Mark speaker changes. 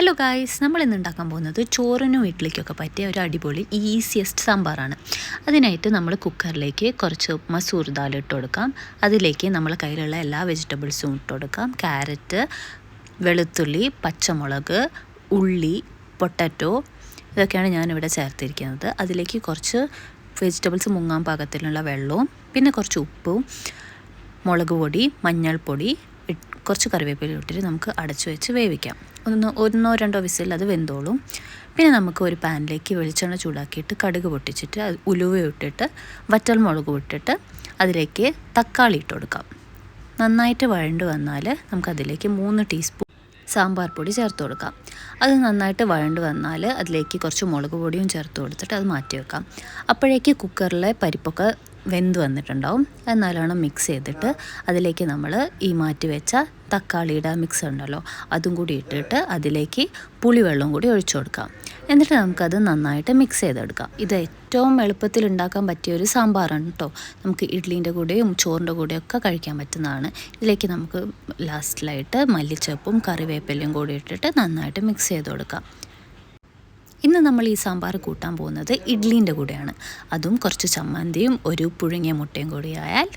Speaker 1: Hello guys, നമ്മളിന്ന് ഉണ്ടാക്കാൻ പോകുന്നത് ചോറിനും ഇഡ്ഡലിക്കൊക്കെ പറ്റിയ ഒരു അടിപൊളി ഈസിയസ്റ്റ് സാമ്പാറാണ്. അതിനായിട്ട് നമ്മൾ കുക്കറിലേക്ക് കുറച്ച് മസൂർ ദാൽ ഇട്ട് കൊടുക്കാം. അതിലേക്ക് നമ്മൾ കയ്യിലുള്ള എല്ലാ വെജിറ്റബിൾസും ഇട്ട് കൊടുക്കാം. ക്യാരറ്റ്, വെളുത്തുള്ളി, പച്ചമുളക്, ഉള്ളി, പൊട്ടറ്റോ ഇതൊക്കെയാണ് ഞാനിവിടെ ചേർത്തിരിക്കുന്നത്. അതിലേക്ക് കുറച്ച് വെജിറ്റബിൾസ് മുങ്ങാൻ പാകത്തിലുള്ള വെള്ളവും പിന്നെ കുറച്ച് ഉപ്പും മുളക് പൊടി, മഞ്ഞൾപ്പൊടി, കുറച്ച് കറിവേപ്പില ഇട്ടിട്ട് നമുക്ക് അടച്ചു വെച്ച് വേവിക്കാം. ഒന്നോ രണ്ടോ വിസിൽ അത് വെന്തോളും. പിന്നെ നമുക്ക് ഒരു പാനിലേക്ക് വെളിച്ചെണ്ണ ചൂടാക്കിയിട്ട് കടുക് പൊട്ടിച്ചിട്ട് ഉലുവ ഇട്ടിട്ട് വറ്റൽമുളക് ഇട്ടിട്ട് അതിലേക്ക് തക്കാളി ഇട്ട് കൊടുക്കാം. നന്നായിട്ട് വഴണ്ട് വന്നാൽ നമുക്കതിലേക്ക് 3 ടീസ്പൂൺ സാമ്പാർ പൊടി ചേർത്ത് കൊടുക്കാം. അത് നന്നായിട്ട് വഴണ്ട് വന്നാൽ അതിലേക്ക് കുറച്ച് മുളക് പൊടിയും ചേർത്ത് കൊടുത്തിട്ട് അത് മാറ്റി വെക്കാം. അപ്പോഴേക്ക് കുക്കറിലെ പരിപ്പൊക്കെ വെന്ത് വന്നിട്ടുണ്ടാവും. നല്ലോണം മിക്സ് ചെയ്തിട്ട് അതിലേക്ക് നമ്മൾ ഈ മാറ്റി വെച്ച തക്കാളിയുടെ മിക്സ് ഉണ്ടല്ലോ അതും കൂടി ഇട്ടിട്ട് അതിലേക്ക് പുളിവെള്ളം കൂടി ഒഴിച്ചു കൊടുക്കാം. എന്നിട്ട് നമുക്കത് നന്നായിട്ട് മിക്സ് ചെയ്തെടുക്കാം. ഇത് ഏറ്റവും എളുപ്പത്തിൽ ഉണ്ടാക്കാൻ പറ്റിയ ഒരു സാമ്പാറാണ് കേട്ടോ. നമുക്ക് ഇഡ്ഡലീൻ്റെ കൂടെയും ചോറിൻ്റെ കൂടെയൊക്കെ കഴിക്കാൻ പറ്റുന്നതാണ്. ഇതിലേക്ക് നമുക്ക് ലാസ്റ്റിലായിട്ട് മല്ലിച്ചപ്പും കറിവേപ്പിലയും കൂടി ഇട്ടിട്ട് നന്നായിട്ട് മിക്സ് ചെയ്ത് കൊടുക്കാം. ഇന്ന് നമ്മൾ ഈ സാമ്പാർ കൂട്ടാൻ പോകുന്നത് ഇഡ്ഡലീൻ്റെ കൂടെയാണ്. അതും കുറച്ച് ചമ്മന്തിയും ഒരു പുഴുങ്ങിയ മുട്ടയും കൂടി ആയാൽ